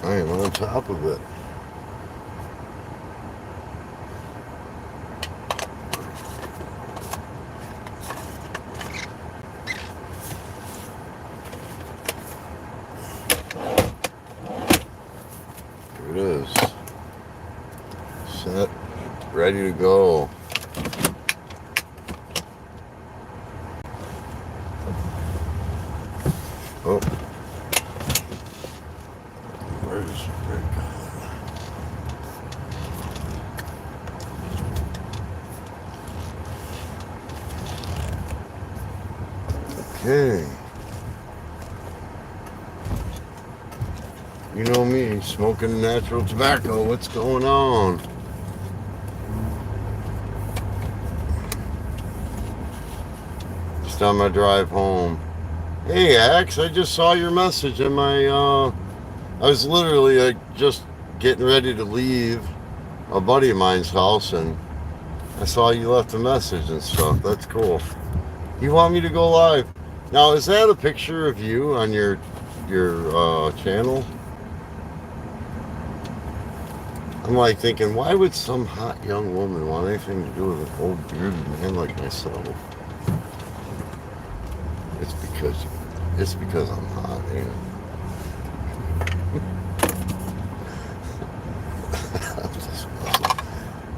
I am on top of it. Here it is. Set. Ready to go. Oh. Where's it gone? Okay. You know me, smoking natural tobacco. What's going on? Just on my drive home. Hey, Axe, I just saw your message in my, I was literally just getting ready to leave a buddy of mine's house, and I saw you left a message and stuff. That's cool. You want me to go live? Now, is that a picture of you on your channel? I'm like thinking, why would some hot young woman want anything to do with an old bearded man like myself? It's because I'm hot, ain't it?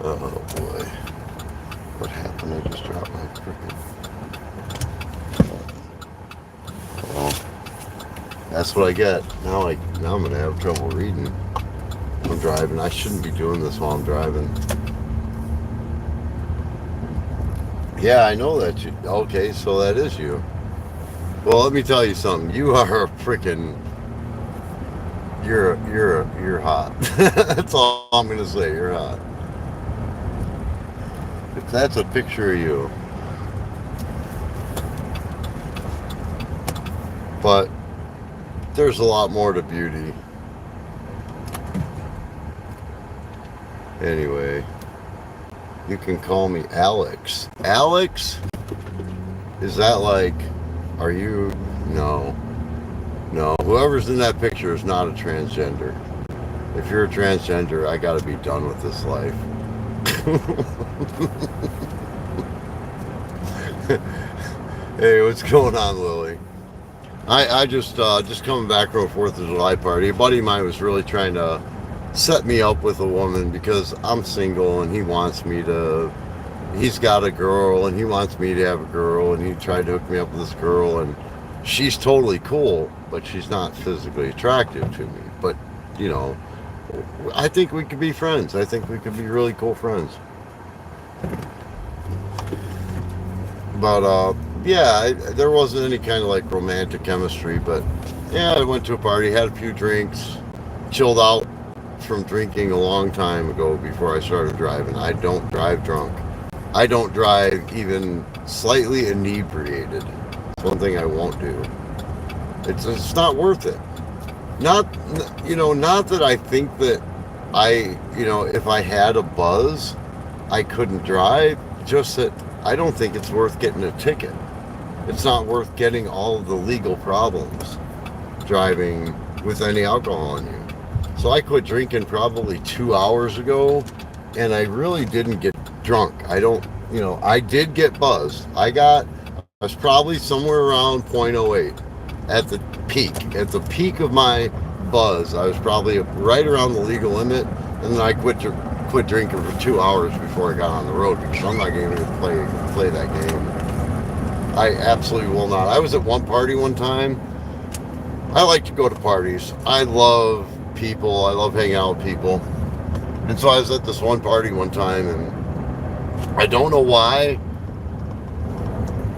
Oh boy, what happened? I just dropped my freaking. Well, that's what I get. Now I'm gonna have trouble reading. I'm driving. I shouldn't be doing this while I'm driving. Yeah, I know that you. Okay, so that is you. Well, let me tell you something. You are a freaking. You're hot. That's all I'm gonna say. You're hot. If that's a picture of you, but there's a lot more to beauty. Anyway, you can call me Alex. Alex? Is that like, are you? No. No. Whoever's in that picture is not a transgender. If you're a transgender, I gotta be done with this life. Hey, what's going on, Lily? I just coming back from a 4th of July party. A buddy of mine was really trying to set me up with a woman because I'm single and he wants me to. He's got a girl and he wants me to have a girl, and he tried to hook me up with this girl, and she's totally cool, but she's not physically attractive to me. But you know, I think we could be friends. I think we could be really cool friends. But yeah, there wasn't any kind of like romantic chemistry. But yeah, I went to a party, had a few drinks, chilled out from drinking a long time ago before I started driving. I don't drive drunk. I don't drive even slightly inebriated. It's one thing I won't do. It's not worth it. Not not that I think that if I had a buzz, I couldn't drive. Just that I don't think it's worth getting a ticket. It's not worth getting all of the legal problems driving with any alcohol in you. So I quit drinking probably 2 hours ago, and I really didn't get drunk. I did get buzzed. I was probably somewhere around 0.08 at the peak. At the peak of my buzz, I was probably right around the legal limit, and then I quit drinking for 2 hours before I got on the road, because I'm not going to play that game. I absolutely will not. I was at one party one time. I like to go to parties. I love people. I love hanging out with people. And so I was at this one party one time, and I don't know why.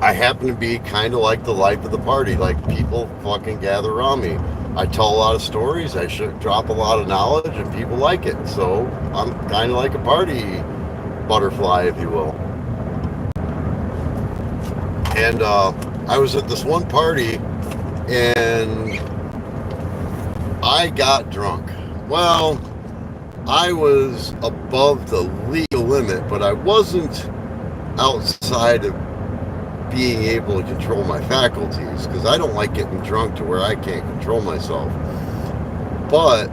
I happen to be kind of like the life of the party. Like, people fucking gather around me. I tell a lot of stories. I should drop a lot of knowledge, and people like it. So I'm kind of like a party butterfly, if you will. And I was at this one party, and I got drunk. Well, I was above the legal limit, but I wasn't outside of being able to control my faculties, because I don't like getting drunk to where I can't control myself. But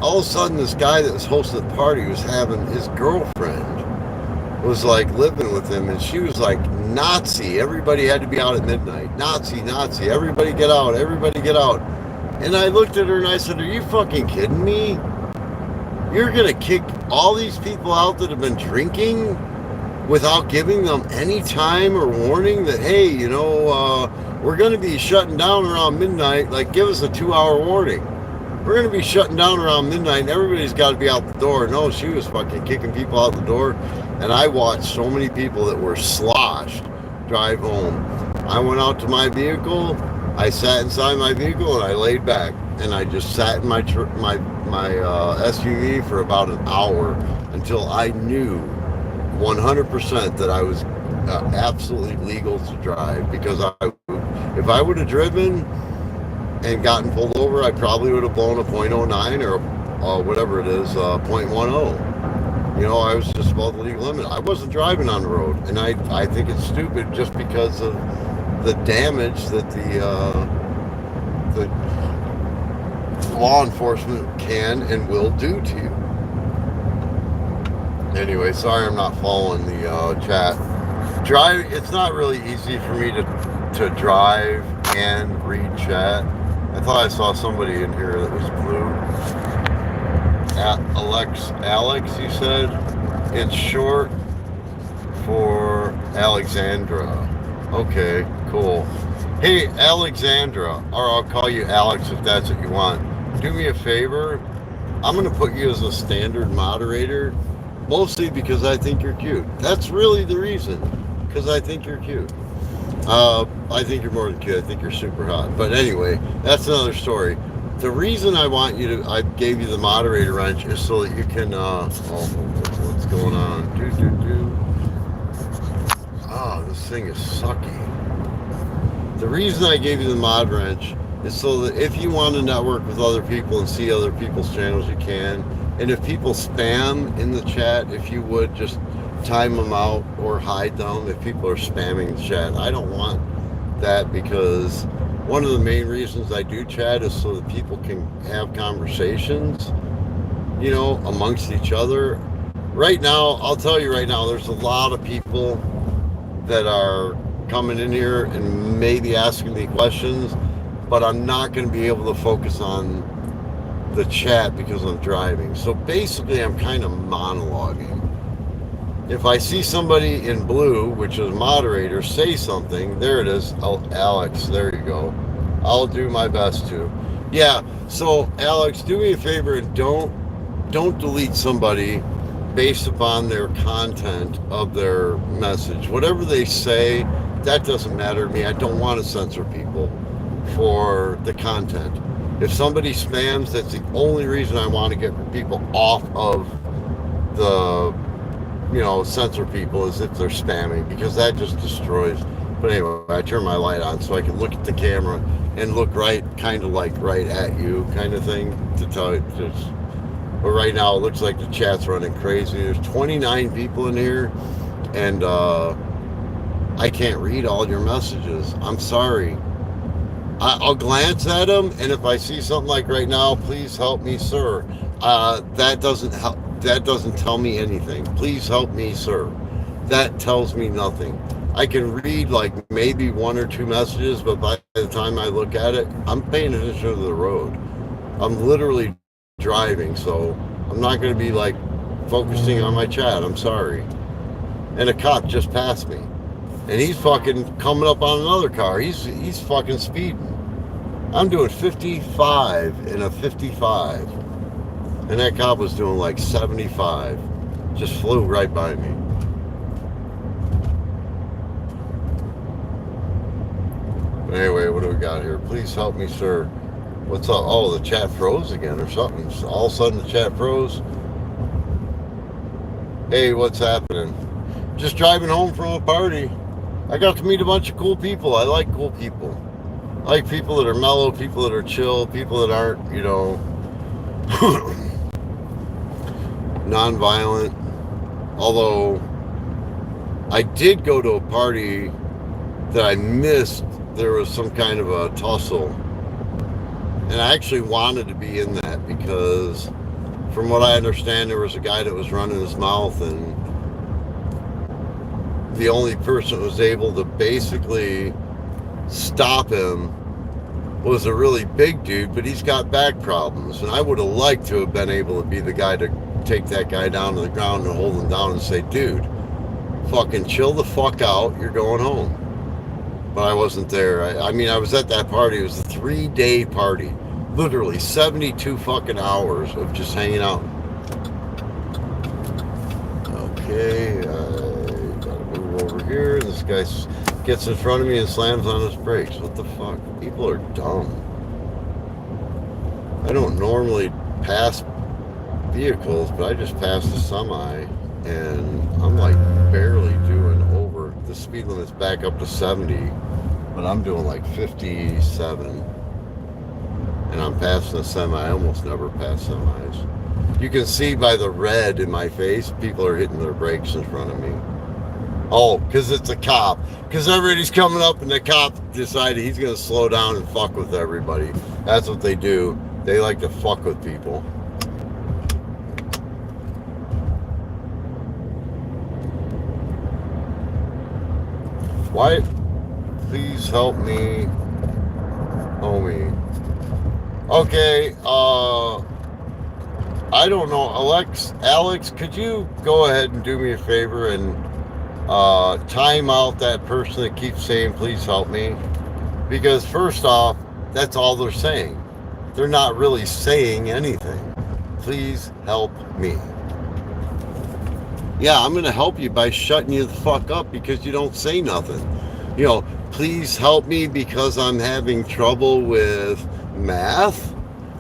all of a sudden, this guy that was hosting the party was having his girlfriend was like living with him, and she was like Nazi. Everybody had to be out at midnight. Nazi, Nazi. Everybody get out. Everybody get out. And I looked at her and I said, "Are you fucking kidding me? You're gonna kick all these people out that have been drinking without giving them any time or warning that, hey, we're gonna be shutting down around midnight. Like, give us a 2-hour warning. We're gonna be shutting down around midnight, and everybody's got to be out the door." No, she was fucking kicking people out the door. And I watched so many people that were sloshed drive home. I went out to my vehicle, I sat inside my vehicle, and I laid back. And I just sat in my SUV for about an hour until I knew 100% that I was absolutely legal to drive. Because if I would have driven and gotten pulled over, I probably would have blown a .09 or whatever it is, .10. I was just above the legal limit. I wasn't driving on the road, and I think it's stupid just because of the damage that the law enforcement can and will do to you. Anyway, sorry I'm not following the chat. It's not really easy for me to drive and read chat. I thought I saw somebody in here that was blue. Alex, you said? It's short for Alexandra. Okay, cool. Hey, Alexandra, or I'll call you Alex if that's what you want. Do me a favor. I'm going to put you as a standard moderator, mostly because I think you're cute. That's really the reason, because I think you're cute. I think you're more than cute. I think you're super hot. But anyway, that's another story. The reason I gave you the moderator wrench is so that you can, what's going on? This thing is sucky. The reason I gave you the mod wrench is so that if you want to network with other people and see other people's channels, you can. And if people spam in the chat, if you would just time them out or hide them if people are spamming the chat. I don't want that, because one of the main reasons I do chat is so that people can have conversations, amongst each other. Right now, I'll tell you right now, there's a lot of people that are coming in here and maybe asking me questions, but I'm not going to be able to focus on the chat because I'm driving. So basically, I'm kind of monologuing. If I see somebody in blue, which is moderator, say something, there it is. Oh, Alex, there you go. I'll do my best to. Yeah, so Alex, do me a favor and don't delete somebody based upon their content of their message. Whatever they say, that doesn't matter to me. I don't want to censor people for the content. If somebody spams, that's the only reason I want to get people off of the censor people, is if they're spamming, because that just destroys. But anyway, I turn my light on so I can look at the camera and look kind of like right at you, kind of thing, to tell you. But right now, it looks like the chat's running crazy. There's 29 people in here, and I can't read all your messages. I'm sorry. I'll glance at them, and if I see something like right now, please help me, sir. That doesn't help. That doesn't tell me anything. Please help me, sir. That tells me nothing. I can read like maybe 1 or 2 messages, but by the time I look at it, I'm paying attention to the road. I'm literally driving, so I'm not going to be like focusing on my chat. I'm sorry. And a cop just passed me, and he's fucking coming up on another car. He's fucking speeding. I'm doing 55 in a 55. And that cop was doing like 75. Just flew right by me. But anyway, what do we got here? Please help me, sir. What's up? Oh, the chat froze again or something. All of a sudden the chat froze. Hey, what's happening? Just driving home from a party. I got to meet a bunch of cool people. I like cool people. I like people that are mellow, people that are chill, people that aren't, non-violent. Although I did go to a party that I missed. There was some kind of a tussle, and I actually wanted to be in that because from what I understand, there was a guy that was running his mouth, and the only person that was able to basically stop him was a really big dude, but he's got back problems. And I would have liked to have been able to be the guy to take that guy down to the ground and hold him down and say, dude, fucking chill the fuck out, you're going home. But I wasn't there. I mean, I was at that party. It was a 3-day party. Literally 72 fucking hours of just hanging out. Okay, I gotta move over here. This guy gets in front of me and slams on his brakes. What the fuck? People are dumb. I don't normally pass vehicles, but I just passed a semi, and I'm like barely doing over. The speed limit's back up to 70, but I'm doing like 57, and I'm passing a semi. I almost never pass semis. You can see by the red in my face, people are hitting their brakes in front of me. Oh, because it's a cop. Because everybody's coming up, and the cop decided he's going to slow down and fuck with everybody. That's what they do. They like to fuck with people. Why? Please help me, homie. Okay, I don't know. Alex, could you go ahead and do me a favor and time out that person that keeps saying, please help me? Because first off, that's all they're saying. They're not really saying anything. Please help me. Yeah, I'm going to help you by shutting you the fuck up because you don't say nothing. You know, please help me because I'm having trouble with math.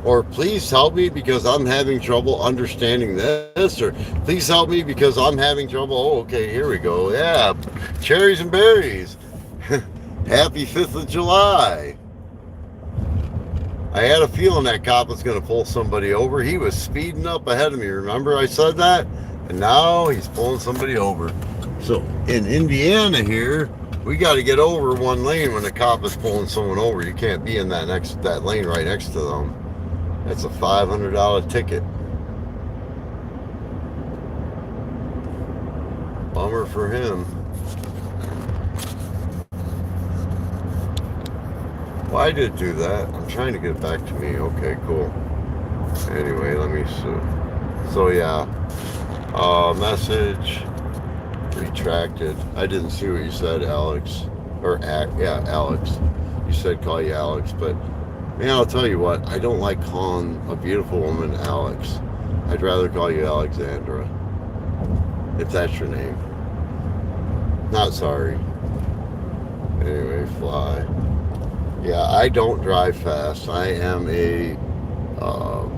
Or please help me because I'm having trouble understanding this. Or please help me because I'm having trouble. Oh, okay, here we go. Yeah, cherries and berries. Happy 5th of July. I had a feeling that cop was going to pull somebody over. He was speeding up ahead of me. Remember I said that? And now he's pulling somebody over. So in Indiana here, we got to get over one lane when the cop is pulling someone over. You can't be in that lane right next to them. That's a $500 ticket. Bummer for him. Why did it do that? I'm trying to get it back to me. Okay, cool. Anyway, let me see. So yeah. Message retracted. I didn't see what you said, Alex. Yeah, Alex. You said call you Alex, but man, I'll tell you what, I don't like calling a beautiful woman Alex. I'd rather call you Alexandra, if that's your name. Not sorry. Anyway, fly. Yeah, I don't drive fast. I am a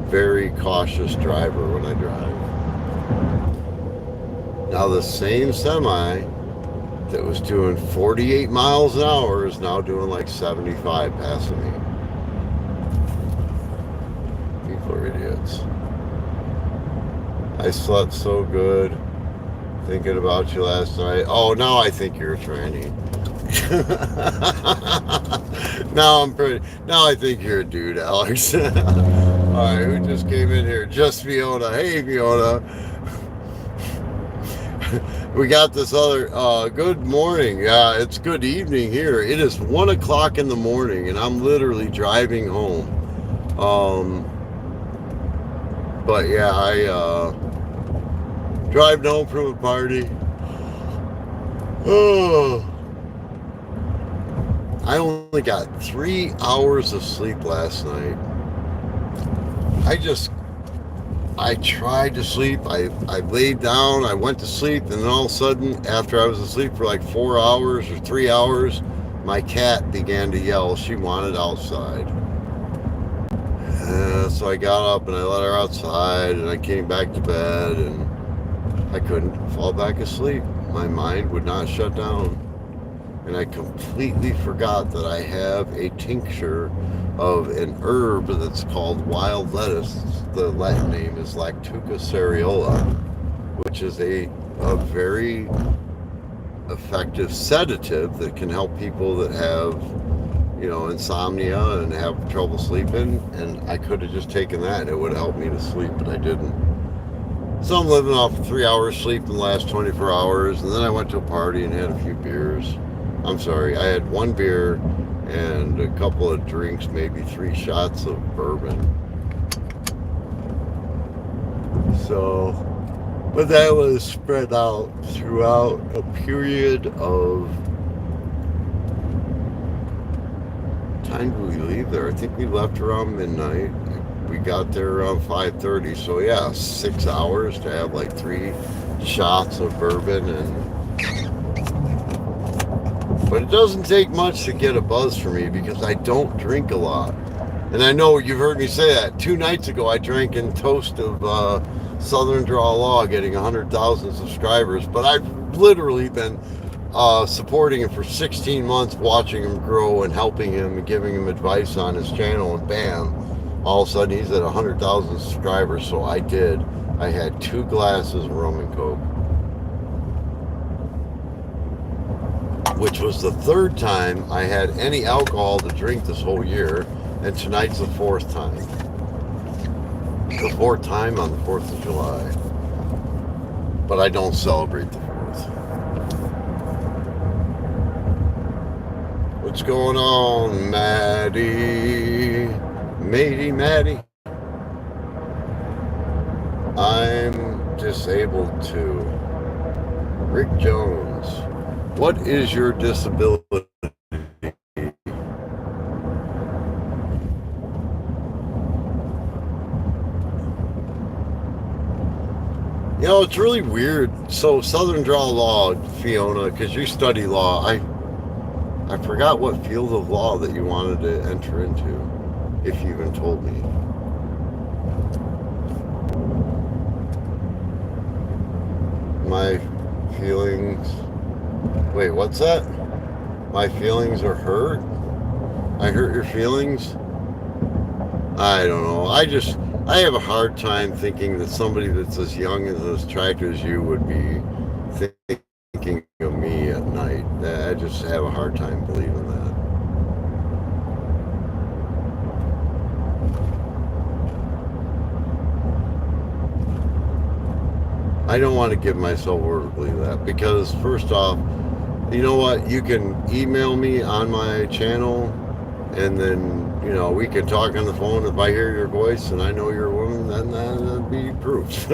very cautious driver when I drive. Now the same semi that was doing 48 miles an hour is now doing like 75 passing me. People are idiots. I slept so good thinking about you last night. Oh, now I think you're a tranny. Now I think you're a dude, Alex. Alright, who just came in here? Just Fiona. Hey, Fiona. We got this other, good morning. Yeah, it's good evening here. It is 1 o'clock in the morning and I'm literally driving home. But yeah, I, driving home from a party. Oh, I only got 3 hours of sleep last night. I tried to sleep. I laid down, I went to sleep, and then all of a sudden, after I was asleep for like 4 hours or 3 hours, my cat began to yell. She wanted outside. So I got up and I let her outside, and I came back to bed, and I couldn't fall back asleep. My mind would not shut down. And I completely forgot that I have a tincture of an herb that's called wild lettuce. The Latin name is Lactuca cereola, which is a very effective sedative that can help people that have insomnia and have trouble sleeping, and I could have just taken that and it would have helped me to sleep, but I didn't. So I'm living off of 3 hours sleep in the last 24 hours, and then I went to a party and had a few beers. I'm sorry, I had one beer and a couple of drinks, maybe 3 shots of bourbon. So, but that was spread out throughout a period of time. Did we leave there? I think we left around midnight. We got there around 5:30. So yeah, 6 hours to have like 3 shots of bourbon, but it doesn't take much to get a buzz for me because I don't drink a lot. And I know you've heard me say that. 2 nights ago, I drank in toast of Southern Draw Law getting 100,000 subscribers, but I've literally been supporting him for 16 months, watching him grow and helping him and giving him advice on his channel, and bam, all of a sudden he's at 100,000 subscribers. So I had 2 glasses of rum and coke, which was the 3rd time I had any alcohol to drink this whole year, and tonight's the 4th time. The 4th time on the 4th of July. But I don't celebrate the 4th. What's going on, Maddie? Maddie. I'm disabled too. Rick Jones. What is your disability? It's really weird. So Southern Draw Law, Fiona, because you study law, I forgot what field of law that you wanted to enter into, if you even told me. My feelings... Wait, what's that? My feelings are hurt? I hurt your feelings? I don't know. I have a hard time thinking that somebody that's as young and as attractive as you would be thinking of me at night. I just have a hard time believing that. I don't want to give myself over to believe that, because first off, you know what? You can email me on my channel, and then we can talk on the phone. If I hear your voice and I know you're a woman, then that'd be proof.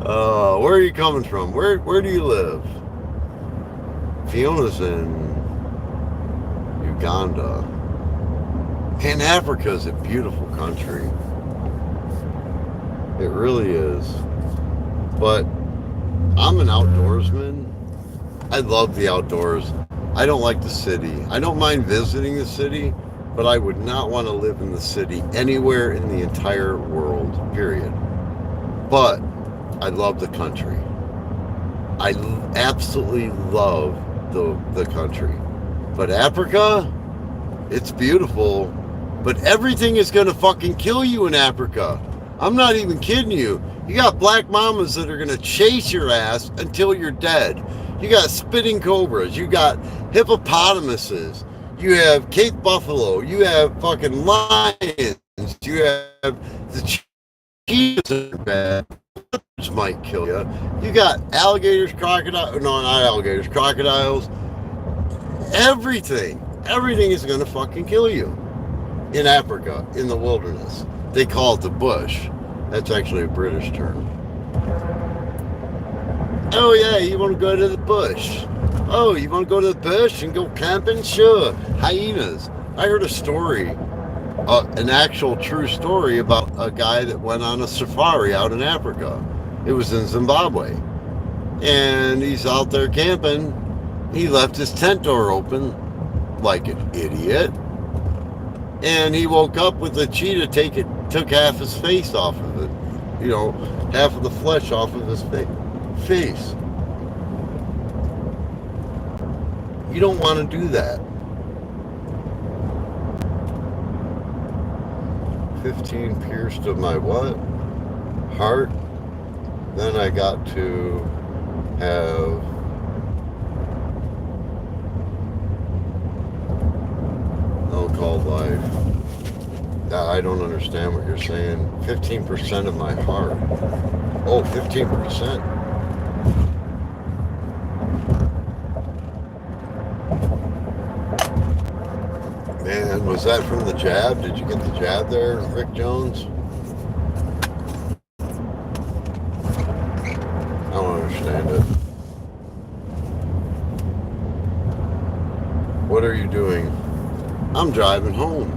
Where are you coming from? Where do you live? Fiona's in Uganda. And Africa is a beautiful country. It really is. But I'm an outdoorsman. I love the outdoors. I don't like the city. I don't mind visiting the city, but I would not want to live in the city anywhere in the entire world, period. But I love the country. I absolutely love the country. But Africa, it's beautiful, but everything is going to fucking kill you in Africa. I'm not even kidding you. You got black mamas that are going to chase your ass until you're dead. You got spitting cobras. You got hippopotamuses. You have Cape buffalo. You have fucking lions. You have the cheetahs are bad. Which might kill you. You got alligators, crocodiles. No, not alligators. Crocodiles. Everything is going to fucking kill you in Africa, in the wilderness. They call it the bush. That's actually a British term. Oh yeah, you want to go to the bush? Oh, you want to go to the bush and go camping? Sure. Hyenas. I heard a story, an actual true story about a guy that went on a safari out in Africa. It was in Zimbabwe. And he's out there camping. He left his tent door open like an idiot. And he woke up with a cheetah took half his face off of it. Half of the flesh off of his face. You don't want to do that. 15 pierced of my what? Heart. Then I got to have called life. I don't understand what you're saying. 15% of my heart. Oh, 15%. Man, was that from the jab? Did you get the jab there, Rick Jones? I don't understand it. What are you doing? I'm driving home.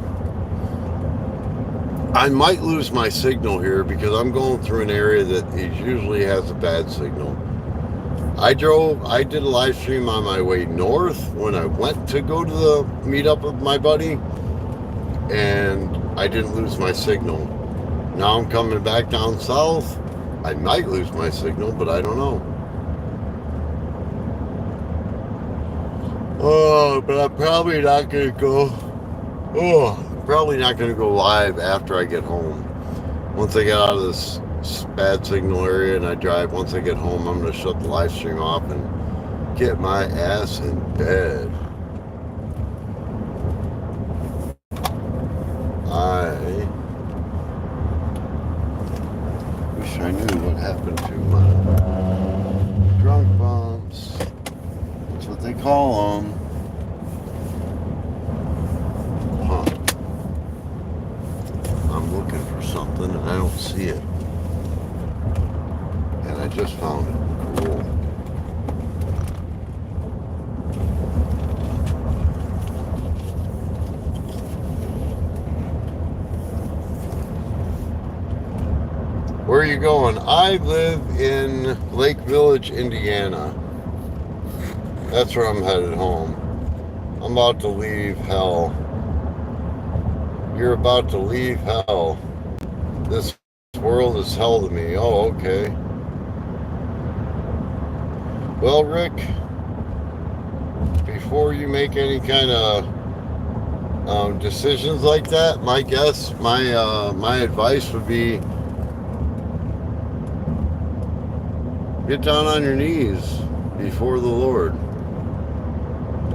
I might lose my signal here because I'm going through an area that usually has a bad signal. I did a live stream on my way north when I went to go to the meetup with my buddy, and I didn't lose my signal. Now I'm coming back down south. I might lose my signal, but I don't know. Oh, but I'm probably not going to go. Probably not going to go live after I get home. Once I get out of this bad signal area and I drive, once I get home, I'm going to shut the live stream off and get my ass in bed. I wish I knew what happened to my drunk bumps. That's what they call them. I'm looking for something and I don't see it. And I just found it. Cool. Where are you going? I live in Lake Village, Indiana. That's where I'm headed home. I'm about to leave hell. You're about to leave hell. This world is hell to me. Oh, okay. Well, Rick, before you make any kind of decisions like that, my advice would be get down on your knees before the Lord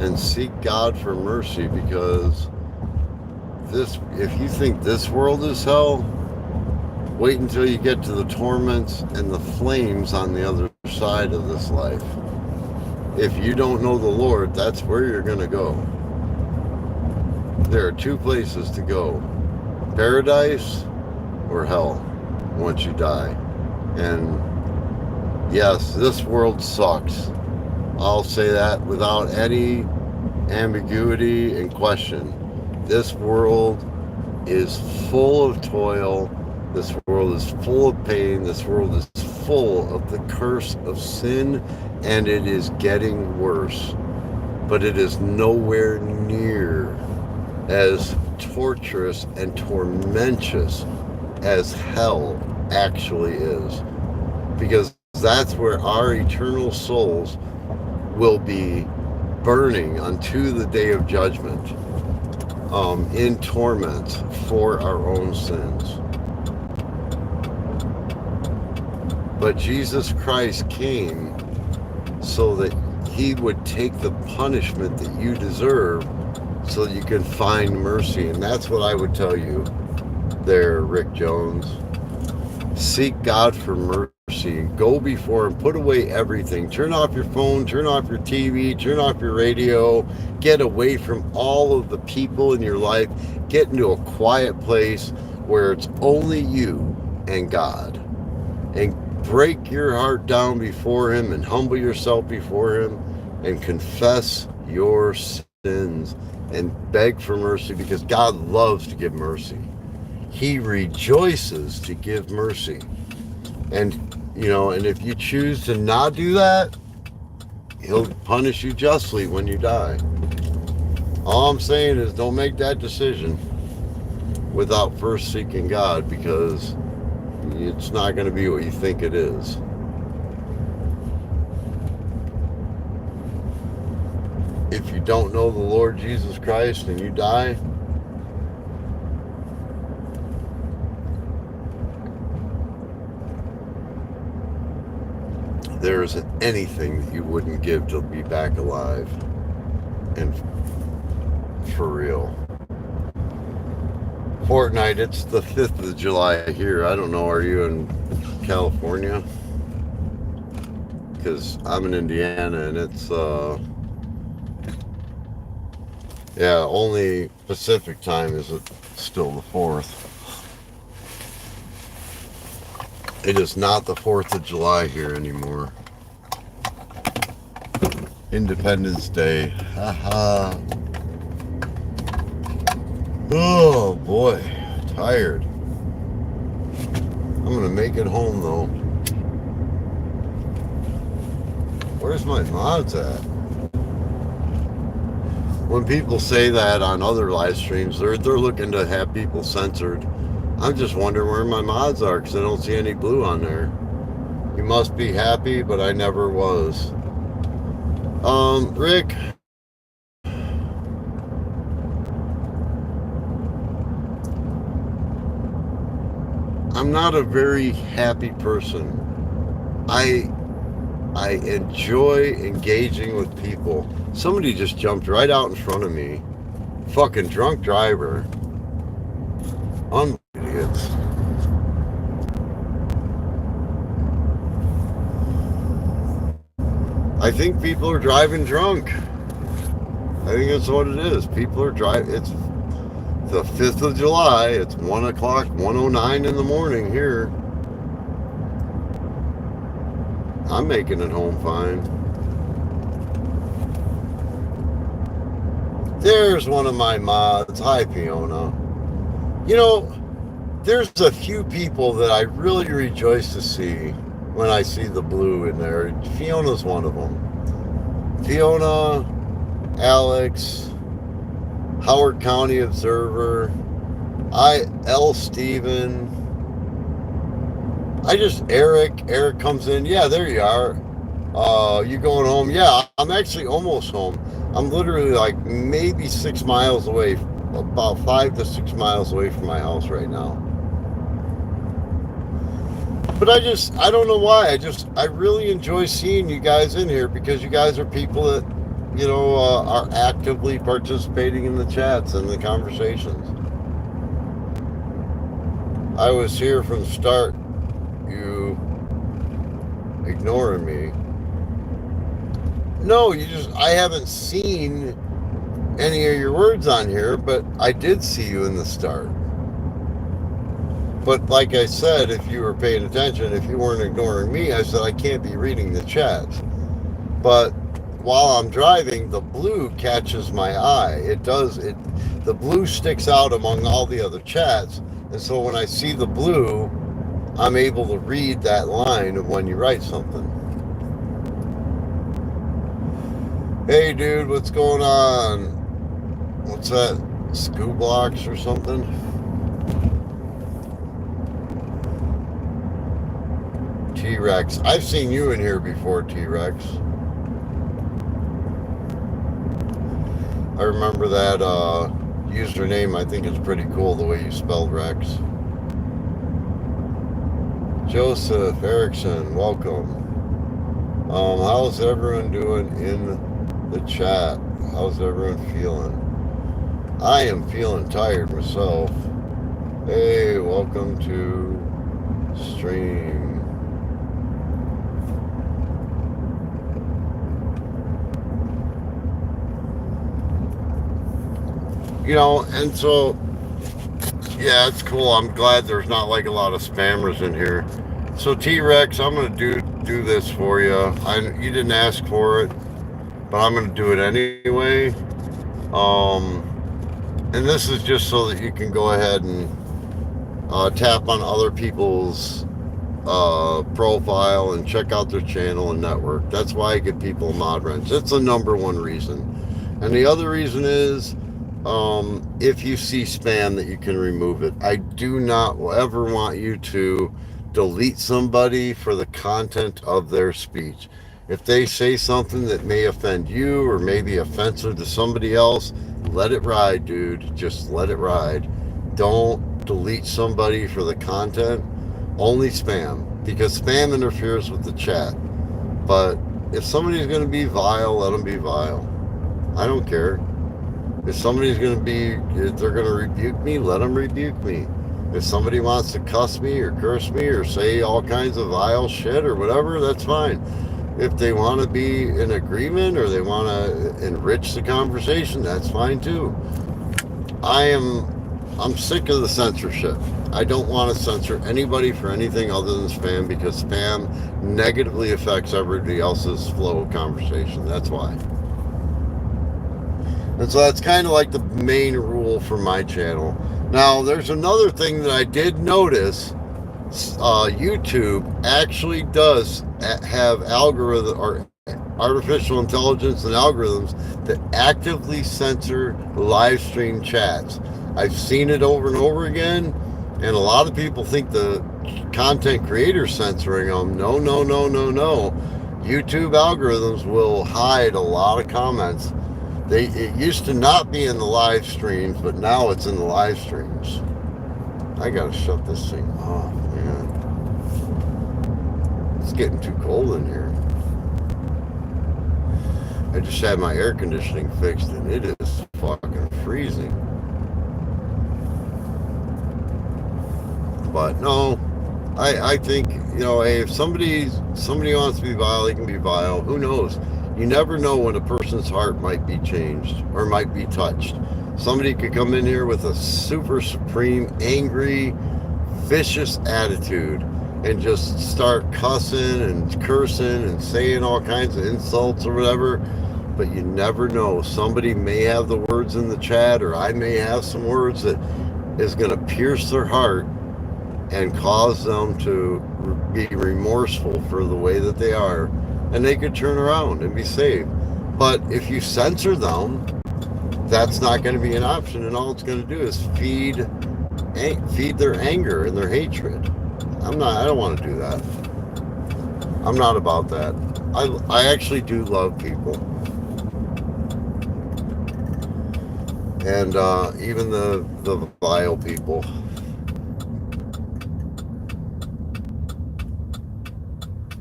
and seek God for mercy, because if you think this world is hell, wait until you get to the torments and the flames on the other side of this life. If you don't know the Lord, that's where you're going to go. There are two places to go: paradise or hell once you die. And yes, this world sucks. I'll say that without any ambiguity and question. This world is full of toil. This world is full of pain. This world is full of the curse of sin, and it is getting worse. But it is nowhere near as torturous and tormentous as hell actually is. Because that's where our eternal souls will be burning unto the day of judgment, in torment for our own sins. But Jesus Christ came so that he would take the punishment that you deserve so that you can find mercy. And that's what I would tell you there, Rick Jones. Seek God for mercy. Go before him. Put away everything. Turn off your phone. Turn off your TV. Turn off your radio. Get away from all of the people in your life. Get into a quiet place where it's only you and God. And break your heart down before him and humble yourself before him and confess your sins and beg for mercy, because God loves to give mercy. He rejoices to give mercy. And, and if you choose to not do that, he'll punish you justly when you die. All I'm saying is don't make that decision without first seeking God, because it's not going to be what you think it is. If you don't know the Lord Jesus Christ and you die, there isn't anything that you wouldn't give to be back alive and for real. Fortnite, it's the 5th of July here. I don't know, are you in California? Because I'm in Indiana and it's, yeah, only Pacific time is it still the 4th. It is not the 4th of July here anymore. Independence Day. Haha. Oh boy, tired. I'm gonna make it home though. Where's my mods at? When people say that on other live streams, they're looking to have people censored. I'm just wondering where my mods are because I don't see any blue on there. You must be happy, but I never was. Rick. I'm not a very happy person. I enjoy engaging with people. Somebody just jumped right out in front of me. Fucking drunk driver. Idiots. I think people are driving drunk. I think that's what it is. People are driving. It's the 5th of July. It's 1 o'clock, 1:09 in the morning here. I'm making it home fine. There's one of my mods. Hi, Fiona. You know, there's a few people that I really rejoice to see when I see the blue in there. Fiona's one of them. Fiona, Alex, Howard County Observer, L. Steven. Eric comes in. Yeah, there you are. You going home? Yeah, I'm actually almost home. I'm literally like maybe 6 miles away, about 5 to 6 miles away from my house right now. But I don't know why. I really enjoy seeing you guys in here because you guys are people that, are actively participating in the chats and the conversations. I was here from the start. You ignoring me. No, I haven't seen any of your words on here, but I did see you in the start. But like I said, if you were paying attention, if you weren't ignoring me, I said I can't be reading the chats. But while I'm driving, the blue catches my eye. The blue sticks out among all the other chats. And so when I see the blue, I'm able to read that line of when you write something. Hey dude, what's going on? What's that? Scoo blocks or something? T-Rex. I've seen you in here before, T-Rex. I remember that username. I think it's pretty cool the way you spelled Rex. Joseph Erickson, welcome. How's everyone doing in the chat? How's everyone feeling? I am feeling tired myself. Hey, welcome to stream. And so, yeah, it's cool. I'm glad there's not like a lot of spammers in here. So T-Rex, I'm gonna do this for you. You didn't ask for it, but I'm gonna do it anyway. And this is just so that you can go ahead and tap on other people's profile and check out their channel and network. That's why I give people mod rents. It's the number one reason. And the other reason is if you see spam, that you can remove it. I do not ever want you to delete somebody for the content of their speech. If they say something that may offend you or may be offensive to somebody else, let it ride, dude. Just let it ride. Don't delete somebody for the content. Only spam, because spam interferes with the chat. But if somebody's going to be vile, let them be vile. I don't care. If somebody's going to be, if they're going to rebuke me, let them rebuke me. If somebody wants to cuss me or curse me or say all kinds of vile shit or whatever, that's fine. If they want to be in agreement or they want to enrich the conversation, that's fine too. I'm sick of the censorship. I don't want to censor anybody for anything other than spam, because spam negatively affects everybody else's flow of conversation. That's why. And so that's kind of like the main rule for my channel. Now, there's another thing that I did notice. YouTube actually does have algorithm or artificial intelligence and algorithms that actively censor live stream chats. I've seen it over and over again, and a lot of people think the content creators censoring them. No. YouTube algorithms will hide a lot of comments. It used to not be in the live streams, but now it's in the live streams. I gotta shut this thing off, man. It's getting too cold in here. I just had my air conditioning fixed and it is fucking freezing. But no, I think, hey, if somebody wants to be vile, they can be vile. Who knows? You never know when a person's heart might be changed or might be touched. Somebody could come in here with a super supreme, angry, vicious attitude and just start cussing and cursing and saying all kinds of insults or whatever. But you never know. Somebody may have the words in the chat, or I may have some words that is going to pierce their heart and cause them to be remorseful for the way that they are. And they could turn around and be saved. But if you censor them, that's not going to be an option, and all it's going to do is feed their anger and their hatred. I don't want to do that. I'm not about that. I actually do love people, and even the vile people.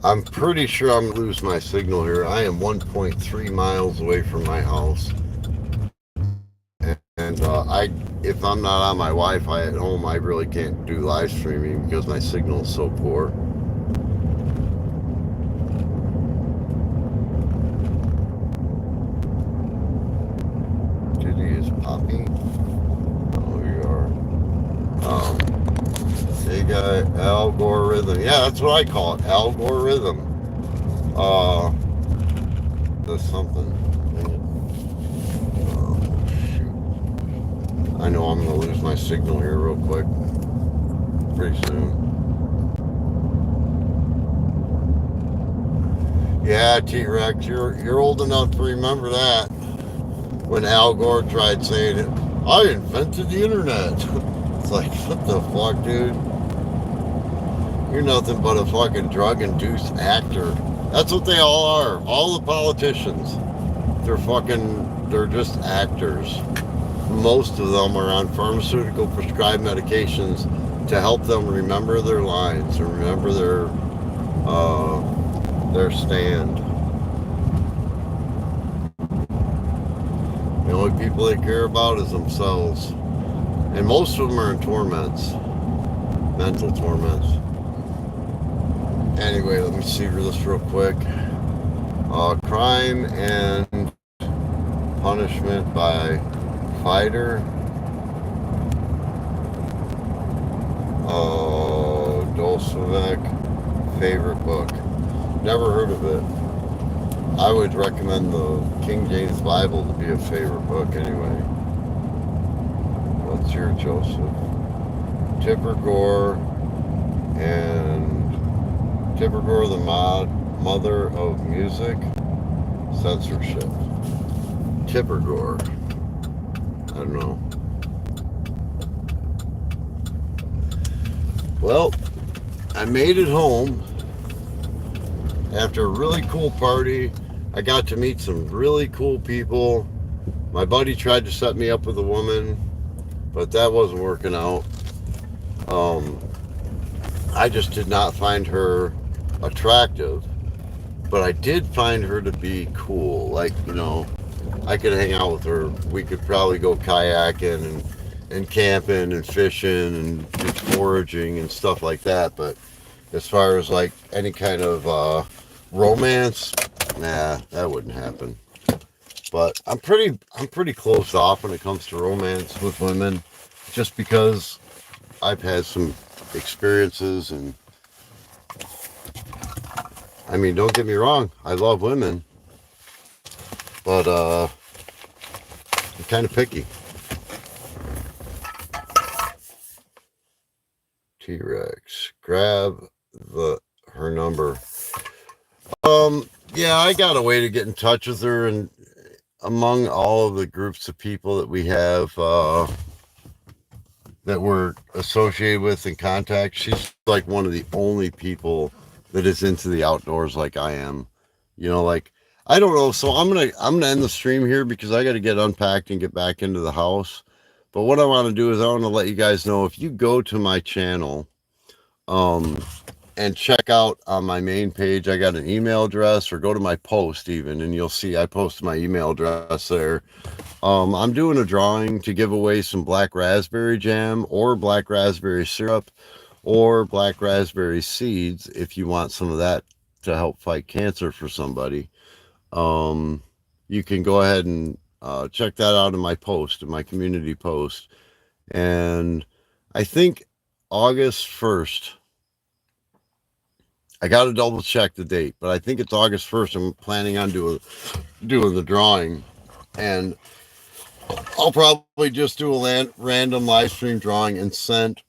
I'm pretty sure I'm going to lose my signal here. I am 1.3 miles away from my house. And if I'm not on my Wi-Fi at home, I really can't do live streaming because my signal is so poor. Diddy is Poppy. Oh, you are. They got algorithm. Yeah, that's what I call it. Algorithm. There's something. I know I'm going to lose my signal here real quick. Pretty soon. Yeah, T-Rex, you're old enough to remember that. When Al Gore tried saying it, I invented the internet. It's like, what the fuck, dude? You're nothing but a fucking drug-induced actor. That's what they all are. All the politicians. They're just actors. Most of them are on pharmaceutical prescribed medications to help them remember their lines and remember their stand. The only people they care about is themselves. And most of them are in torments. Mental torments. Anyway, let me see this real quick. Crime and Punishment by Fighter. Dolcevec. Favorite book. Never heard of it. I would recommend the King James Bible to be a favorite book anyway. What's your Joseph? Tipper Gore and Tipper Gore, the mother of music. Censorship. Tipper Gore. I don't know. Well, I made it home after a really cool party. I got to meet some really cool people. My buddy tried to set me up with a woman, but that wasn't working out. I just did not find her attractive, but I did find her to be cool. Like, I could hang out with her. We could probably go kayaking and camping and fishing and just foraging and stuff like that. But as far as like any kind of romance, nah, that wouldn't happen. But I'm pretty closed off when it comes to romance with women, just because I've had some experiences. And I mean, don't get me wrong, I love women, but I'm kind of picky. T-Rex, grab the her number. Yeah, I got a way to get in touch with her, and among all of the groups of people that we have that we're associated with in contact, she's like one of the only people that is into the outdoors like I am. You know, like I don't know. So I'm gonna end the stream here because I got to get unpacked and get back into the house. But what I want to do is I want to let you guys know, if you go to my channel, um, and check out on my main page, I got an email address, or go to my post even, and you'll see I post my email address there. I'm doing a drawing to give away some black raspberry jam or black raspberry syrup or black raspberry seeds if you want some of that to help fight cancer for somebody. Um, you can go ahead and check that out in my post, in my community post. And I think August 1st, I got to double check the date, but I think it's August 1st. I'm planning on doing the drawing. And I'll probably just do a random live stream drawing and send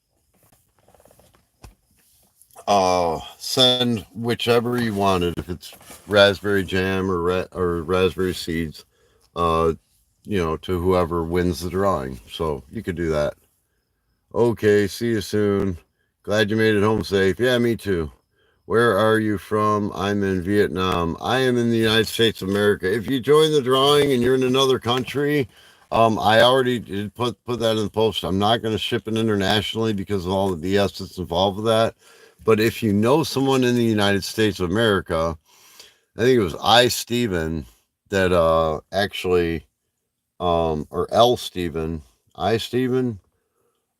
whichever you wanted, if it's raspberry jam or raspberry seeds, uh, to whoever wins the drawing. So you could do that. Okay, see you soon. Glad you made it home safe. Yeah, me too. Where are you from? I'm in Vietnam. I am in the United States of America. If you join the drawing and you're in another country, I already did put that in the post. I'm not going to ship it internationally because of all the BS that's involved with that. But if you know someone in the United States of America, I think it was Steven, that actually, or L Steven, Steven,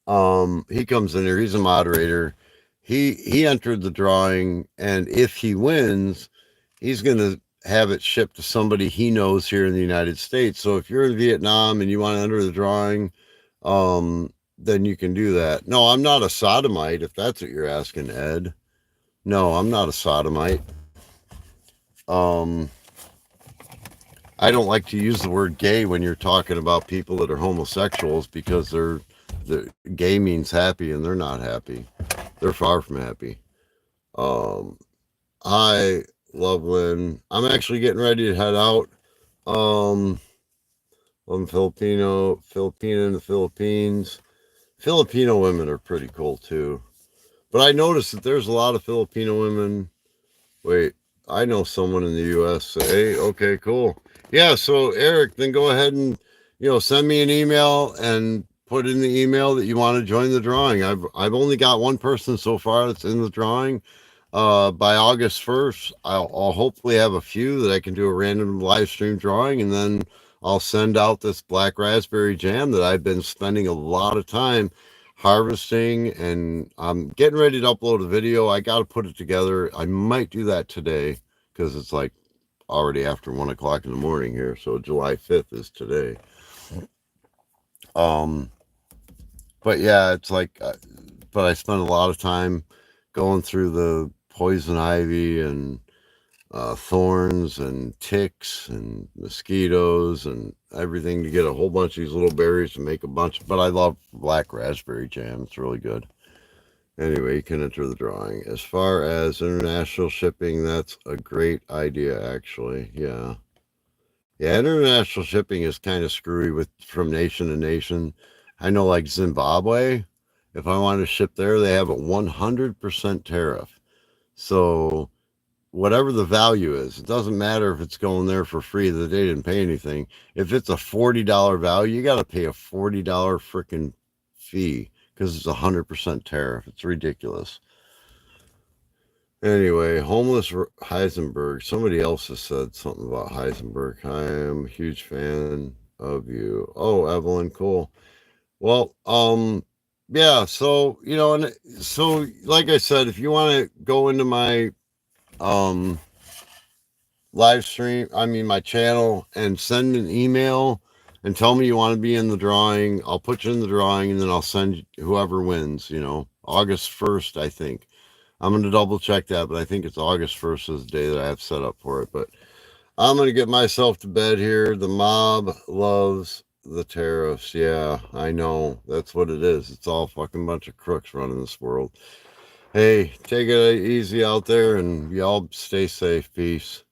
he comes in here. He's a moderator. He entered the drawing, and if he wins, he's going to have it shipped to somebody he knows here in the United States. So if you're in Vietnam and you want to enter the drawing, then you can do that. No, I'm not a sodomite, if that's what you're asking, Ed. No, I'm not a sodomite. Um, I don't like to use the word gay when you're talking about people that are homosexuals, because they're gay means happy, and they're not happy. They're far from happy. Hi, Loveland. I'm actually getting ready to head out. I'm Filipino in the Philippines. Filipino women are pretty cool too. But I noticed that there's a lot of Filipino women. Wait, I know someone in the USA. Okay, cool. Yeah, so Eric, then go ahead and send me an email and put in the email that you want to join the drawing. I've only got one person so far that's in the drawing. By August 1st, I'll hopefully have a few that I can do a random live stream drawing, and then I'll send out this black raspberry jam that I've been spending a lot of time harvesting, and I'm getting ready to upload a video. I got to put it together. I might do that today because it's like already after 1 o'clock in the morning here. So July 5th is today. But yeah, it's like, but I spent a lot of time going through the poison ivy and thorns and ticks and mosquitoes and everything to get a whole bunch of these little berries to make a bunch. But I love black raspberry jam. It's really good. Anyway, you can enter the drawing. As far as international shipping, that's a great idea, actually. Yeah. Yeah, international shipping is kind of screwy from nation to nation. I know, like Zimbabwe, if I wanted to ship there, they have a 100% tariff. So whatever the value is, it doesn't matter if it's going there for free, that they didn't pay anything. If it's a $40 value, you got to pay a $40 freaking fee because it's a 100% tariff. It's ridiculous. Anyway, homeless Heisenberg. Somebody else has said something about Heisenberg. I am a huge fan of you. Oh, Evelyn, cool. Well, yeah. So and so like I said, if you want to go into my um live stream, I mean my channel, and send an email and tell me you want to be in the drawing, I'll put you in the drawing, and then I'll send whoever wins. August 1st, I think. I'm going to double check that, but I think it's August 1st is the day that I have set up for it. But I'm going to get myself to bed here. The mob loves the tariffs. Yeah, I know. That's what it is. It's all fucking bunch of crooks running this world. Hey, take it easy out there, and y'all stay safe. Peace.